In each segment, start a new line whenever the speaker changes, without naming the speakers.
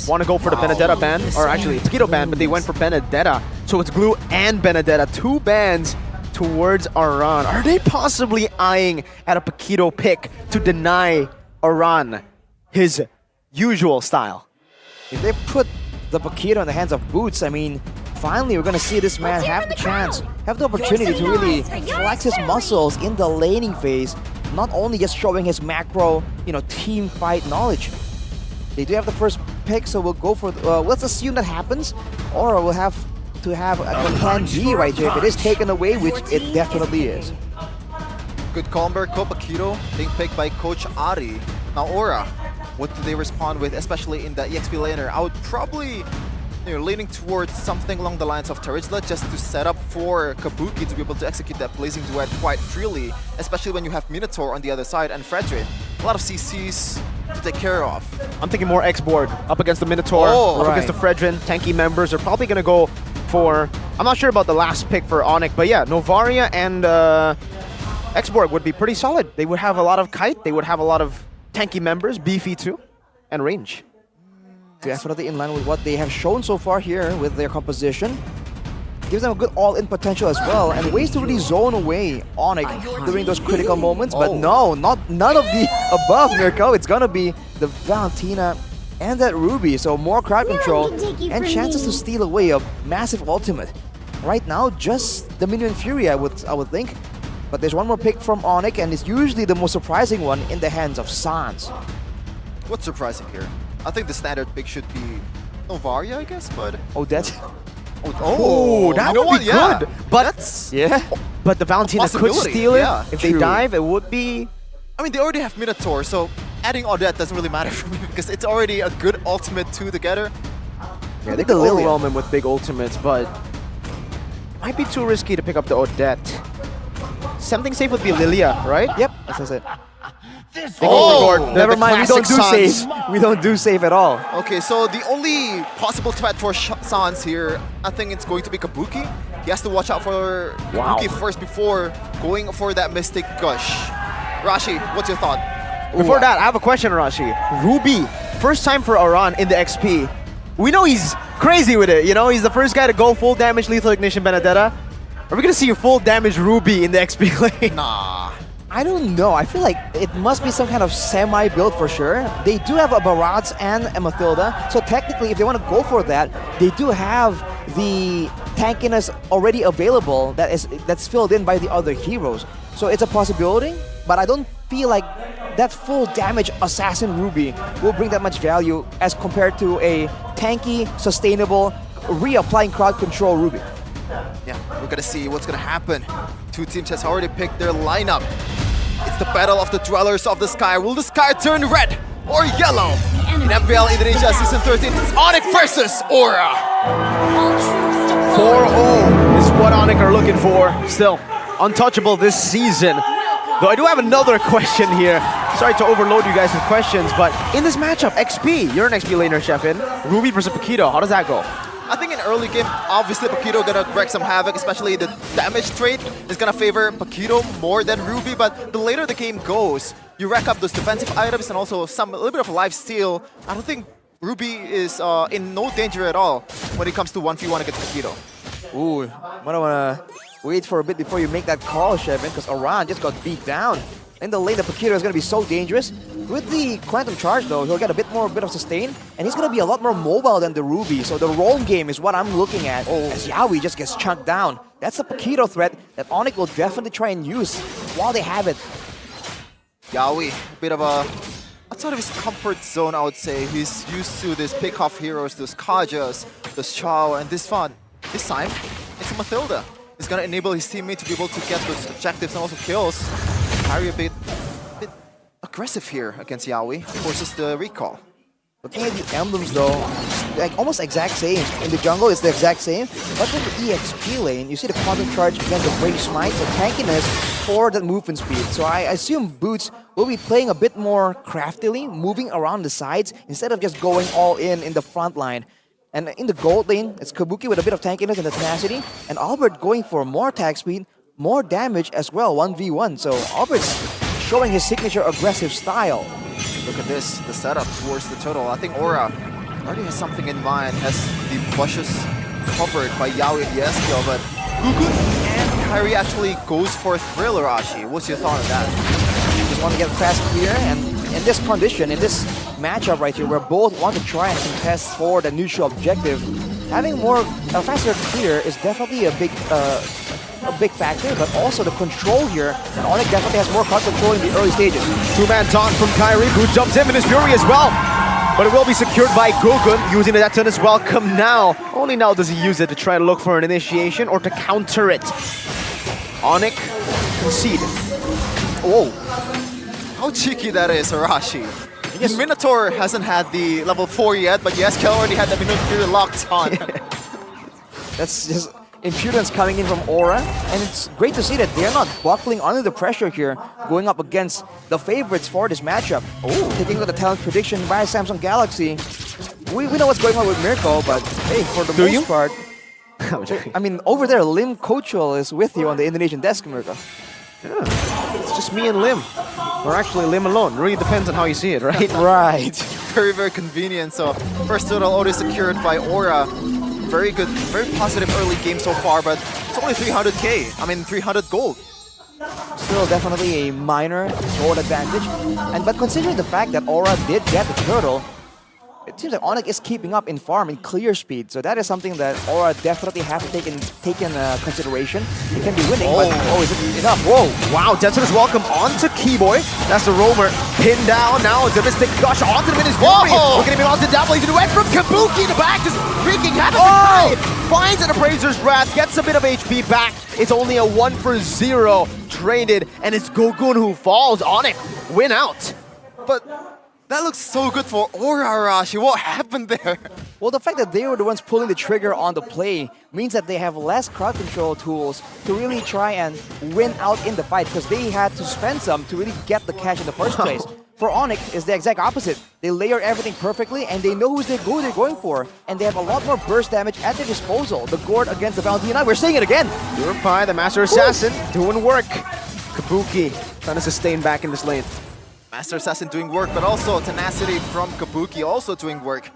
want to go for the Benedetta ban, or actually Taquito ban, but they went for Benedetta. So it's Glue and Benedetta, 2 bans towards Aran. Are they possibly eyeing at a Paquito pick to deny Aran his usual style?
If they put the Paquito in the hands of Boots, I mean, finally we're going to see this man have the chance, have the opportunity to really flex his muscles in the laning phase, not only just showing his macro, team fight knowledge. They do have the first pick, so we'll go for, let's assume that happens, or we'll have to have a plan G right here if it is taken away, which it definitely is.
Good combo, Paquito being picked by Coach Ari. Now Aura, what do they respond with, especially in the EXP laner? I would probably leaning towards something along the lines of Tarijla just to set up for Kabuki to be able to execute that Blazing Duet quite freely, especially when you have Minotaur on the other side and Fredrin. A lot of CCs to take care of. I'm
thinking more X-Board up against the Minotaur, up against the Fredrin. Tanky members are probably going to go for, I'm not sure about the last pick for ONIC, but yeah, Novaria and X-Borg would be pretty solid. They would have a lot of kite, they would have a lot of tanky members, beefy too, and range.
Definitely in line with what they have shown so far here with their composition. Gives them a good all-in potential as well, and ways to really zone away ONIC during those critical moments. But no, none of the above, Mirko. It's gonna be the Valentina and that Ruby, so more crowd control and chances to steal away a massive ultimate. Right now, just the Minion Fury, I would think. But there's one more pick from ONIC, and it's usually the most surprising one in the hands of Sans.
What's surprising here? I think the standard pick should be Novaria, I guess, but...
Oh, that's...
Oh, that would be good. But
that's...
But the Valentina could steal it. If they dive, it would be...
I mean, they already have Minotaur, so adding all that doesn't really matter for me because it's already a good ultimate two together.
Yeah, they could overwhelm him with big ultimates, but might be too risky to pick up the Odette. Something safe would be Lilia, right?
Yep, that's it.
Never mind, we don't do safe.
We don't do safe at all.
Okay, so the only possible threat for Sans here, I think it's going to be Kabuki. He has to watch out for Kabuki first before going for that Mystic Gush. Rashi, what's your thought?
Before that, I have a question, Rashi. Ruby, first time for Aran in the XP. We know he's crazy with it, he's the first guy to go full damage Lethal Ignition Benedetta. Are we gonna see a full damage Ruby in the XP lane?
Nah.
I don't know. I feel like it must be some kind of semi-build for sure. They do have a Barats and a Mathilda, so technically if they want to go for that, they do have the tankiness already available that's filled in by the other heroes. So it's a possibility, but I don't feel like that full damage Assassin Ruby will bring that much value as compared to a tanky, sustainable, reapplying crowd control Ruby.
Yeah, we're gonna see what's gonna happen. Two teams has already picked their lineup. It's the battle of the Dwellers of the Sky. Will the sky turn red or yellow? In MPL Indonesia Season 13, it's ONIC versus Aura.
4-0 is what ONIC are looking for. Still untouchable this season. Though I do have another question here. Sorry to overload you guys with questions, but in this matchup, XP, you're an XP laner, Sheffin. Ruby versus Paquito, how does that go?
I think in early game, obviously Paquito gonna wreak some havoc, especially the damage trait is gonna favor Paquito more than Ruby, but the later the game goes, you rack up those defensive items and also a little bit of life steal. I don't think Ruby is in no danger at all when it comes to 1v1 against Paquito.
Ooh, I don't wanna wait for a bit before you make that call, Shevin, because Aran just got beat down. In the lane, the Paquito is going to be so dangerous. With the Quantum Charge, though, he'll get a bit of sustain, and he's going to be a lot more mobile than the Ruby. So the roam game is what I'm looking at, as Yawi just gets chunked down. That's a Paquito threat that ONIC will definitely try and use while they have it.
Yawi, a bit of outside of his comfort zone, I would say. He's used to these pick-off heroes, those Kajas, those Chao, and this time, it's a Mathilda. It's going to enable his teammate to be able to get those objectives and also kills. Harry a bit aggressive here against Yawi, forces the recall.
Looking at the emblems though, like almost exact same. In the jungle it's the exact same, but in the EXP lane, you see the Quantum Charge against the Brave Smite, so tankiness for that movement speed. So I assume Boots will be playing a bit more craftily, moving around the sides, instead of just going all in the front line. And in the gold lane, it's Kabuki with a bit of tankiness and the tenacity, and Albert going for more attack speed, more damage as well, 1v1. So Albert's showing his signature aggressive style.
Look at this, the setup towards the turtle. I think Aura already has something in mind, has the bushes covered by Yawi and Yeskiel, but Gugun and Kairi actually goes for Thriller, Ashi. What's your thought on that?
Just want to get fast clear, and in this condition, in this matchup right here, where both want to try and contest for the neutral objective, having a faster clear is definitely a big factor, but also the control here, and ONIC definitely has more card control in the early stages.
Two-man taunt from Kairi, who jumps in with his Fury as well. But it will be secured by Gugun, using the Detonus Welcome now. Only now does he use it to try to look for an initiation or to counter it. ONIC concede.
Oh, how cheeky that is, Arashi. Yes. Minotaur hasn't had the level 4 yet, but Yeskiel already had the Minotaur locked on.
That's just impudence coming in from Aura, and it's great to see that they're not buckling under the pressure here, going up against the favorites for this matchup. Oh, taking out the talent prediction by Samsung Galaxy. We know what's going on with Mirko, but hey, for the most part, I mean, over there, Lim Kochel is with you on the Indonesian desk, Mirko.
Yeah, it's just me and Lim. Or actually Lim alone. Really depends on how you see it, right?
Right.
Very, very convenient. So first total already secured by Aura. Very good, very positive early game so far, but it's only 300k. I mean, 300 gold.
Still definitely a minor gold advantage. But considering the fact that Aura did get the turtle, it seems like ONIC is keeping up in farm and clear speed. So that is something that Aura definitely have to take in consideration. It can be winning, but is it enough? Whoa!
Wow, Detonus Welcome onto Keyboy. That's the roamer. Pinned down. Now it's a Mystic Gush onto the Minus Fury. Looking at him onto Double. He's away from Kabuki in the back. Just wreaking havoc. Finds an Appraiser's Wrath. Gets a bit of HP back. It's only a 1-for-0 traded. And it's Gugun who falls. ONIC win out.
But that looks so good for Aura, Arashi. What happened there?
Well, the fact that they were the ones pulling the trigger on the play means that they have less crowd control tools to really try and win out in the fight, because they had to spend some to really get the cash in the first place. For ONIC, it's the exact opposite. They layer everything perfectly, and they know who they're going for, and they have a lot more burst damage at their disposal. The Gord against the Valentina, we're seeing it again.
Purify, the Master Assassin, doing work. Kabuki trying to sustain back in this lane.
Master Assassin doing work, but also Tenacity from Kabuki also doing work.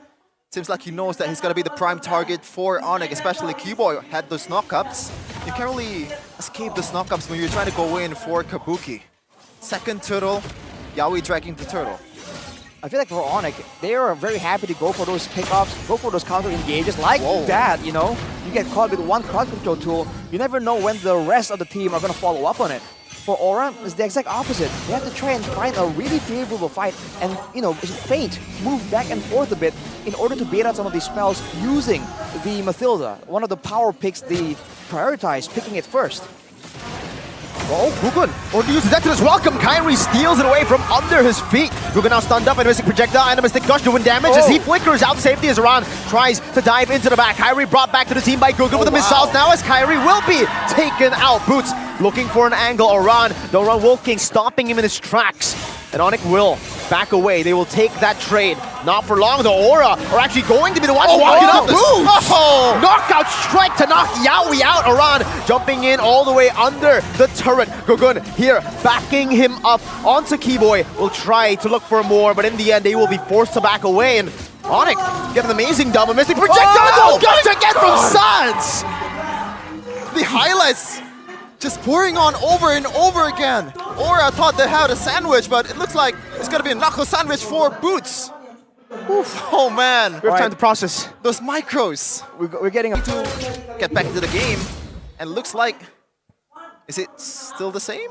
Seems like he knows that he's going to be the prime target for ONIC, especially Keyboy had those knockups. You can't really escape those knockups when you're trying to go in for Kabuki. Second turtle, Yawi dragging the turtle.
I feel like for ONIC, they are very happy to go for those pickoffs, go for those counter engages like that, you know? You get caught with one crowd control tool, you never know when the rest of the team are going to follow up on it. For Aura, it's the exact opposite. They have to try and find a really favorable fight and, you know, feint, move back and forth a bit in order to bait out some of these spells using the Mathilda. One of the power picks they prioritize, picking it first.
Oh, Gugun, or to use the Detonus Welcome. Kairi steals it away from under his feet. Gugun now stunned up and a Mystic Projectile and a Mystic Gush doing damage as he flickers out safety as Aran tries to dive into the back. Kairi brought back to the team by Gugun with the missiles now as Kairi will be taken out. Boots looking for an angle. Aran, the Aran Wolf King stopping him in his tracks. And ONIC will back away. They will take that trade. Not for long. The Aura are actually going to be the ones walking up. Knockout strike to knock Yawi out. Aran jumping in all the way under the turret. Gugun here backing him up onto Keyboy. Will try to look for more, but in the end they will be forced to back away. And ONIC get an amazing double Mystic Projectile. Gush again from Suns.
The highlights just pouring on over and over again. Aura thought they had a sandwich, but it looks like it's going to be a knuckle sandwich for Boots. Oof. Oh man.
We have time to process.
Those micros.
We're getting up
to get back into the game. And looks like, is it still the same?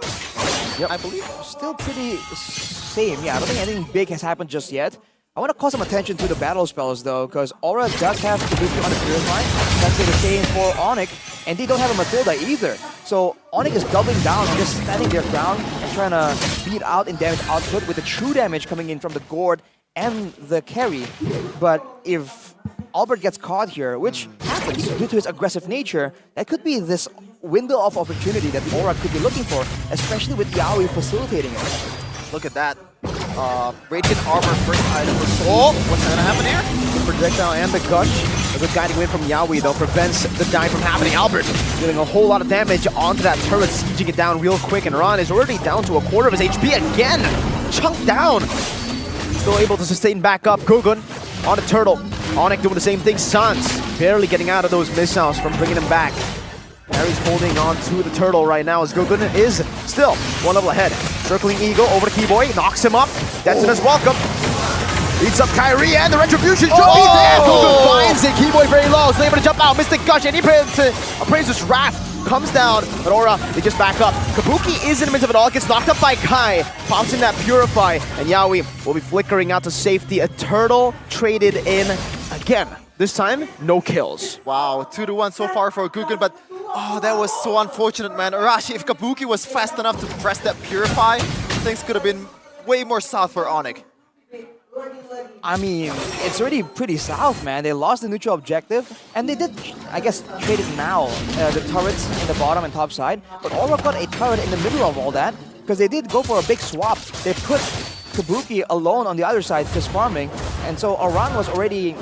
Yep.
I believe.
Still pretty same. Yeah, I don't think anything big has happened just yet. I want to call some attention to the battle spells though, because Aura does have Kabuki on the Purify. That's the same for ONIC, and they don't have a Mathilda either. So ONIC is doubling down, just standing their ground and trying to beat out in damage output with the true damage coming in from the Gord and the carry. But if Albert gets caught here, which happens due to his aggressive nature, that could be this window of opportunity that Aura could be looking for, especially with Yawi facilitating it.
Look at that. Radiant Armor first item for Soul. What's going to happen here?
The projectile and the Gush. A good guiding win from Yawi though prevents the dive from happening. Albert dealing a whole lot of damage onto that turret, sieging it down real quick, and Ron is already down to a quarter of his HP again. Chunked down. Still able to sustain back up. Gugun on the turtle. ONIC doing the same thing. Suns barely getting out of those missiles from bringing him back. Harry's holding on to the turtle right now as Gugun is still one level ahead. Circling Eagle over to Keyboy, knocks him up. That's in his welcome. Beats up Kyrie and the retribution should be there. Gugun finds it. Keyboy very low, so able to jump out. Mystic Gush and he appraises Wrath. Comes down, but Aura, they just back up. Kabuki is in the midst of it all, gets knocked up by Kai. Pops in that Purify, and Yaoi will be flickering out to safety. A turtle traded in again. This time, no kills.
Wow, 2-1 so far for Gugun, but oh, that was so unfortunate, man. Arashi, if Kabuki was fast enough to press that Purify, things could have been way more south for ONIC.
I mean, it's already pretty south, man. They lost the neutral objective, and they did, I guess, trade it now. The turrets in the bottom and top side, but Aura got a turret in the middle of all that, because they did go for a big swap. They put Kabuki alone on the other side, just farming, and so Aran was already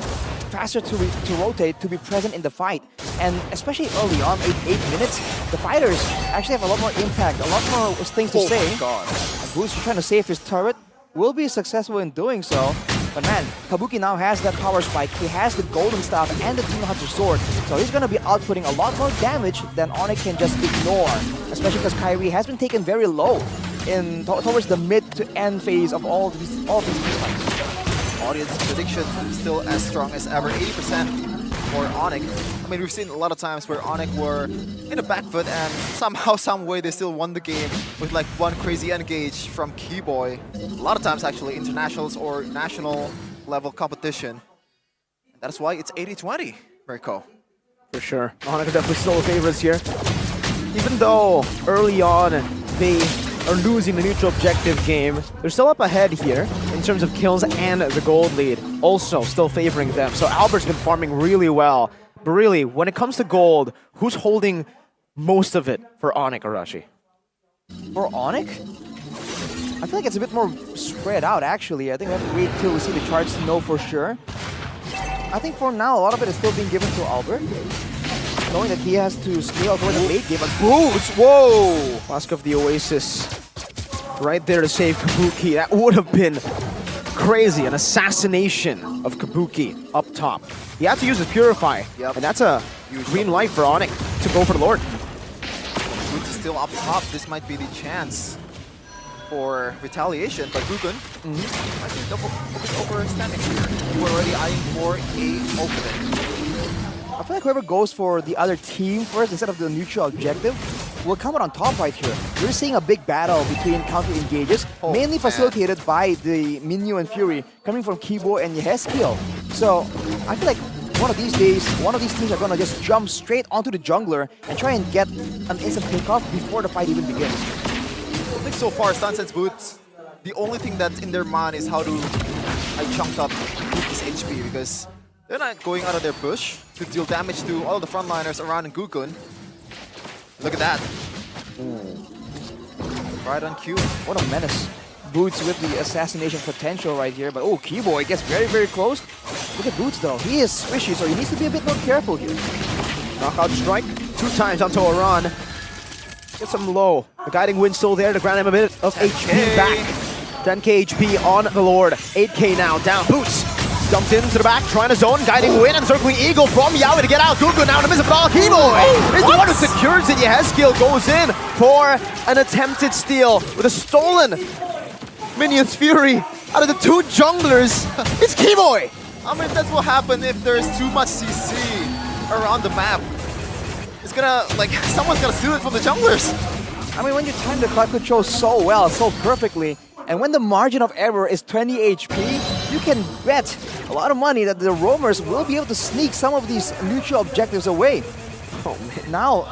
faster to rotate, to be present in the fight. And especially early on, 8 minutes, the fighters actually have a lot more impact, a lot more things to say.
Oh my god.
Boost trying to save his turret, will be successful in doing so. But man, Kabuki now has that power spike. He has the golden staff and the Demon Hunter sword. So he's going to be outputting a lot more damage than ONIC can just ignore. Especially because Kyrie has been taken very low in towards the mid to end phase of all these fights.
Audience prediction still as strong as ever, 80% for ONIC. I mean, we've seen a lot of times where ONIC were in the back foot and somehow, some way they still won the game with like one crazy engage from Keyboy. A lot of times actually internationals or national level competition. That's why it's 80-20, Mirko.
For sure. ONIC are definitely still the favorites here. Even though early on they are losing the neutral objective game, they're still up ahead here in terms of kills and the gold lead. Also still favoring them. So Albert's been farming really well. But really, when it comes to gold, who's holding most of it for ONIC, Arashi?
For ONIC? I feel like it's a bit more spread out actually. I think we have to wait till we see the charts to know for sure. I think for now, a lot of it is still being given to Albert, knowing that he has to scale toward the late game. But
Boots! Whoa! Flask of the Oasis right there to save Kabuki. That would have been crazy. An assassination of Kabuki up top. He had to use his Purify, and that's a green light for ONIC to go for the Lord.
Boots is still up top. This might be the chance for retaliation, but Gugun might be a bit overstanding here. We're already eyeing for a opening.
I feel like whoever goes for the other team first instead of the neutral objective will come out on top right here. We're seeing a big battle between counter engages, mainly facilitated by the Minyu and Fury coming from Kibo and Yehezkiel. So I feel like one of these days, one of these teams are going to just jump straight onto the jungler and try and get an instant pickoff before the fight even begins.
I think so far, Sunset's Boots, the only thing that's in their mind is how to chunk up Kabuki's HP, because they're not going out of their bush to deal damage to all the frontliners around in Gugun. Look at that. Right on cue.
What a menace. Boots with the assassination potential right here, but oh, Keyboy gets very, very close. Look at Boots though. He is swishy, so he needs to be a bit more careful here.
Knockout strike 2 times onto Aran. Gets him low. The guiding wind still there to grant him a bit of HP back. 10k HP on the Lord. 8k now down. Boots dumped into the back, trying to zone. Guiding wind and circling Eagle from Yaoi to get out. Gugun now in the midst of it all. Keyboy is the one who secures it. Yehezkiel goes in for an attempted steal with a stolen Minion's Fury out of the 2 junglers. It's Keyboy.
I mean, that's what happens if there's too much CC around the map. It's gonna, like, someone's gonna steal it from the junglers.
I mean, when you time the cloud control so well, so perfectly, and when the margin of error is 20 HP, you can bet a lot of money that the roamers will be able to sneak some of these neutral objectives away. Oh man. Now,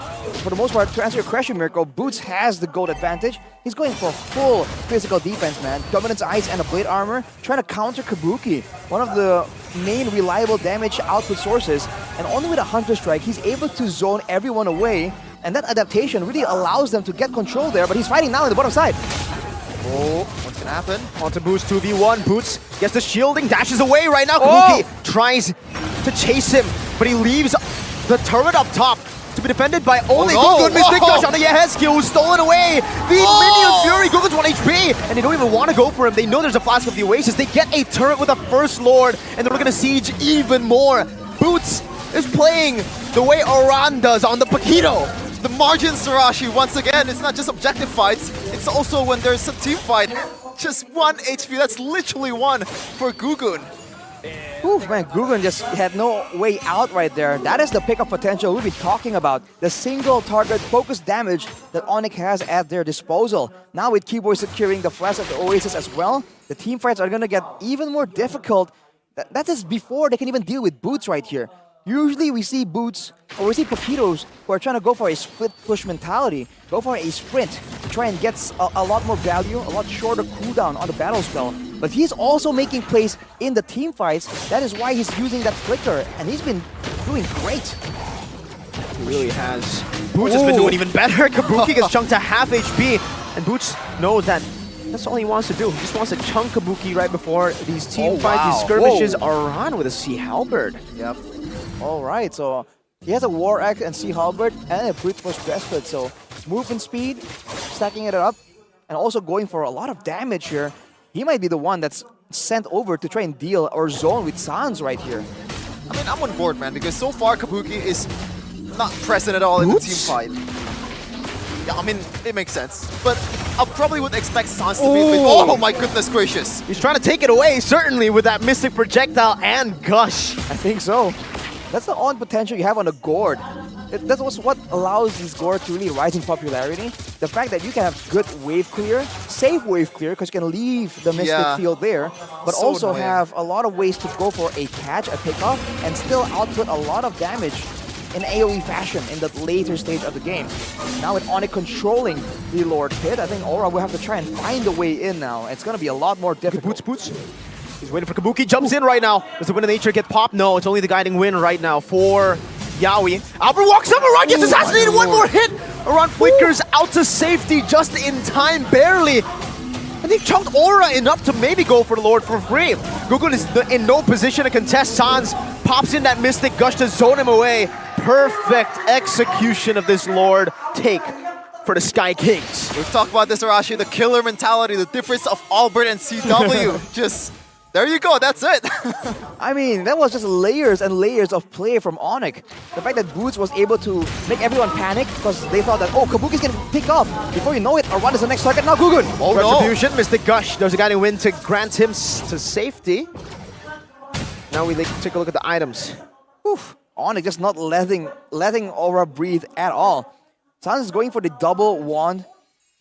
for the most part, to answer your question, Mirko, Boots has the gold advantage. He's going for full physical defense, man. Dominance Ice and a Blade Armor, trying to counter Kabuki, one of the main reliable damage output sources. And only with a Hunter Strike, he's able to zone everyone away. And that adaptation really allows them to get control there, but he's fighting now on the bottom side.
Oh, what's gonna happen?
Onto Boots 2v1. Boots gets the shielding, dashes away right now. Kabuki tries to chase him, but he leaves the turret up top to be defended by only
no.
Gugun. Mystic
Whoa.
Gush on the Yehez skill, who's stolen away. The Minion Fury, Gugun's 1 HP, and they don't even want to go for him. They know there's a Flask of the Oasis. They get a turret with a First Lord, and they're going to siege even more. Boots is playing the way Oran does on the Paquito.
The margin, Sarashi, once again, it's not just objective fights, it's also when there's a team fight. Just 1 HP, that's literally 1 for Gugun.
Oof, man, Gugun just had no way out right there. That is the pickup potential we've been talking about. The single target focus damage that ONIC has at their disposal. Now with Keyboy securing the Flash of the Oasis as well, the team fights are going to get even more difficult. That is before they can even deal with Boots right here. Usually we see Boots, or we see Paquitos who are trying to go for a split push mentality, go for a sprint to try and get a lot more value, a lot shorter cooldown on the battle spell. But he's also making plays in the team fights. That is why he's using that flicker, and he's been doing great.
He really has. Boots has been doing even better. Kabuki gets chunked to half HP, and Boots knows that that's all he wants to do. He just wants to chunk Kabuki right before these team fights, these skirmishes are on with a Sea Halberd.
Yep. All right, so he has a War Axe and Sea Halberd and a Brute Force Breastplate. So movement speed, stacking it up, and also going for a lot of damage here. He might be the one that's sent over to try and deal or zone with Sans right here.
I mean, I'm on board, man, because so far Kabuki is not present at all in the team fight. Yeah, I mean, it makes sense. But I probably would expect Sans to be with... Oh my goodness gracious.
He's trying to take it away, certainly, with that Mystic Projectile and Gush.
I think so. That's the on potential you have on the Gourd. That's what allows these Gourd to really rise in popularity. The fact that you can have good wave clear, safe wave clear, because you can leave the Mystic field there, but
So
also
annoying.
have a lot of ways to go for a catch, a pickoff, and still output a lot of damage in AoE fashion in the later stage of the game. Now with ONIC controlling the Lord Pit, I think Aura will have to try and find a way in now. It's going to be a lot more difficult.
Boots. He's waiting for Kabuki, jumps in right now. Does the Wind of Nature get popped? No, it's only the Guiding Wind right now for Yaoi. Albert walks up, Aran gets assassinated, one more hit! Aran flickers out to safety just in time, barely. And they chunked Aura enough to maybe go for the Lord for free. Gugun is in no position to contest. Sans pops in that Mystic Gush to zone him away. Perfect execution of this Lord take for the Sky Kings.
We've talked about this, Arashi, the killer mentality, the difference of Albert and CW. Just, there you go, that's it.
I mean, that was just layers and layers of play from ONIC. The fact that Boots was able to make everyone panic because they thought that, oh, Kabuki's gonna pick off. Before you know it, Aran is the next target. Now Gugun.
Oh,
Retribution, Mystic Gush. There's a Guiding Wind to grant him to safety. Now we take a look at the items.
Oof. ONIC just not letting Aura breathe at all. Sans is going for the double wand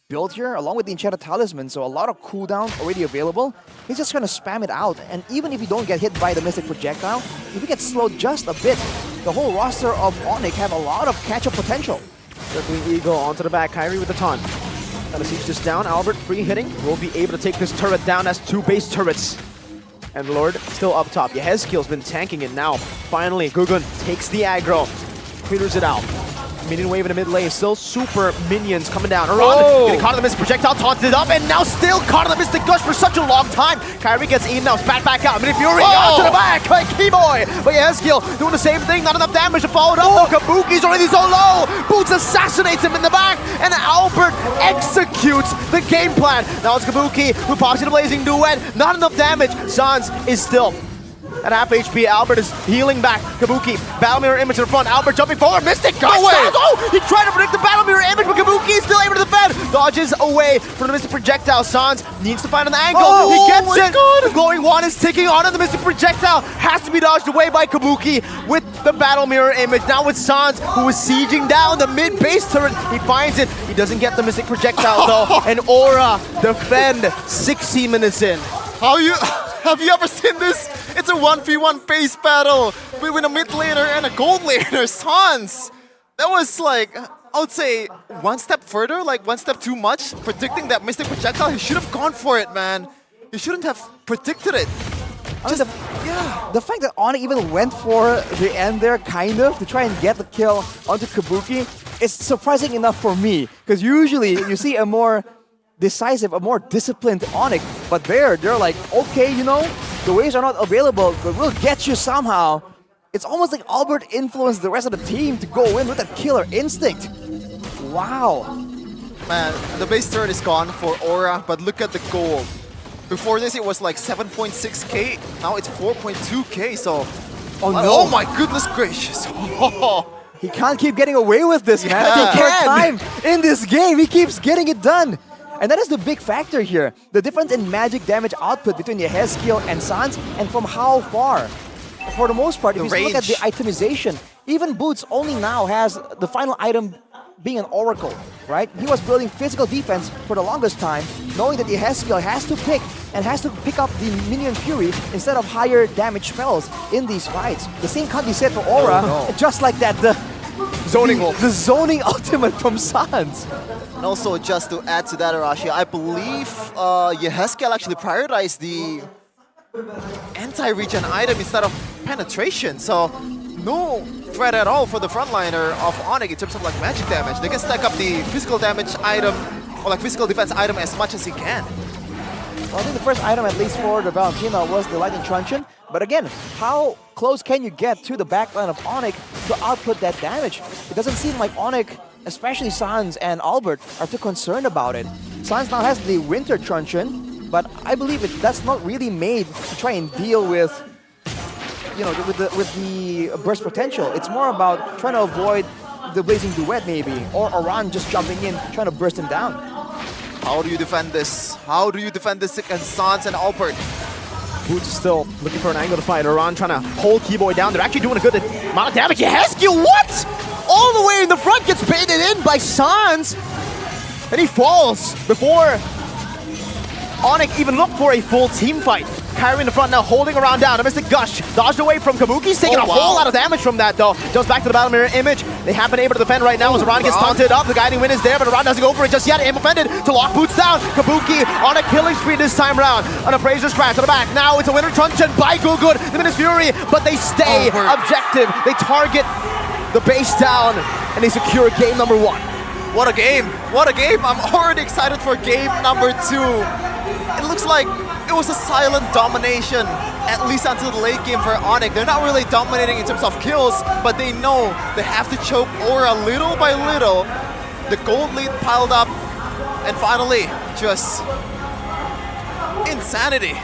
build here, along with the Enchanted Talisman, so a lot of cooldown already available. He's just trying to spam it out, and even if you don't get hit by the Mystic Projectile, if you get slowed just a bit, the whole roster of ONIC have a lot of catch-up potential.
Circling Eagle onto the back, Kyrie with the taunt. Trying to siege this down, Albert free hitting, will be able to take this turret down as 2 base turrets. And Lord still up top. Yehezkiel's been tanking it now. Finally, Gugun takes the aggro, clears it out. Minion wave in the mid lane, still super minions coming down. Aran getting caught in the Mystic Projectile, taunted up, and now still caught in the Mystic Gush for such a long time. Kyrie gets eaten now, spat back out. Mini Fury out to the back by Keyboy. But Yehezkiel doing the same thing, not enough damage to follow it up. Though Kabuki's already so low. Boots assassinates him in the back, and Albert executes the game plan. Now it's Kabuki who pops in a blazing duet. Not enough damage. Sans is still at half HP. Albert is healing back. Kabuki, Battle Mirror Image in front. Albert jumping forward. Mystic Gush. Oh, he tried to predict the Battle Mirror Image, but Kabuki is still able to defend. Dodges away from the Mystic Projectile. Sans needs to find an angle. He gets it. The glowing wand is ticking on, and the Mystic Projectile has to be dodged away by Kabuki with the Battle Mirror Image. Now with Sans, who is sieging down the mid base turret. He finds it. He doesn't get the Mystic Projectile though. And Aura defend 60 minutes in.
Have you ever seen this? It's a 1v1 base battle between a mid laner and a gold laner, Sans. That was like, I would say, one step further, like one step too much. Predicting that Mystic Projectile, he should have gone for it, man. He shouldn't have predicted it.
The fact that ONIC even went for the end there, kind of, to try and get the kill onto Kabuki, is surprising enough for me. Because usually you see a more decisive, a more disciplined ONIC, but they're like, okay, you know, the waves are not available, but we'll get you somehow. It's almost like Albert influenced the rest of the team to go in with that killer instinct. Wow.
Man, the base turret is gone for Aura, but look at the gold. Before this, it was like 7.6k. Now it's 4.2k. So,
Oh no!
oh my goodness gracious!
He can't keep getting away with this, man.
Yeah.
That's the third time in this game. He keeps getting it done. And that is the big factor here. The difference in magic damage output between Yehezkiel and Sans, and from how far. For the most part, if you look at the itemization, even Boots only now has the final item being an Oracle, right? He was building physical defense for the longest time, knowing that Yehezkiel has to pick up the Minion Fury instead of higher damage spells in these fights. The same can't be said for Aura, just like that, the zoning ultimate from Sans.
And also, just to add to that, Arashi, I believe Yehezkiel actually prioritized the anti-regen item instead of penetration, so no threat at all for the frontliner of ONIC in terms of like magic damage. They can stack up the physical damage item or like physical defense item as much as he can.
Well, I think the first item, at least for the Valentina, was the Lightning Truncheon. But again, how close can you get to the backline of ONIC to output that damage? It doesn't seem like ONIC, especially Sans and Albert, are too concerned about it. Sans now has the Winter Truncheon, but I believe that's not really made to try and deal with, you know, with the burst potential. It's more about trying to avoid the Blazing Duet maybe, or Aran just jumping in, trying to burst him down.
How do you defend this? How do you defend this against Sans and Albert?
Boots is still looking for an angle to fight. Aran trying to hold Keyboy down. They're actually doing a good amount of damage. Yehezkiel, what? All the way in the front, gets baited in by Sans. And he falls before ONIC even looked for a full team fight. Kyrie in the front now, holding Aran down. A Mystic Gush dodged away from Kabuki. He's taking a whole lot of damage from that, though. Just back to the Battle Mirror image. They have been able to defend right now as Aran gets taunted up. The guiding wind is there, but Aran doesn't go for it just yet. Aim offended to lock Boots down. Kabuki on a killing spree this time round. On a Fraser scratch to the back. Now it's a Winter Truncheon by Gugud. The Minus Fury, but they stay objective. They target the base down, and they secure game number 1.
What a game! What a game! I'm already excited for game number 2. It looks like it was a silent domination, at least until the late game for ONIC. They're not really dominating in terms of kills, but they know they have to choke Aura little by little. The gold lead piled up, and finally, just insanity.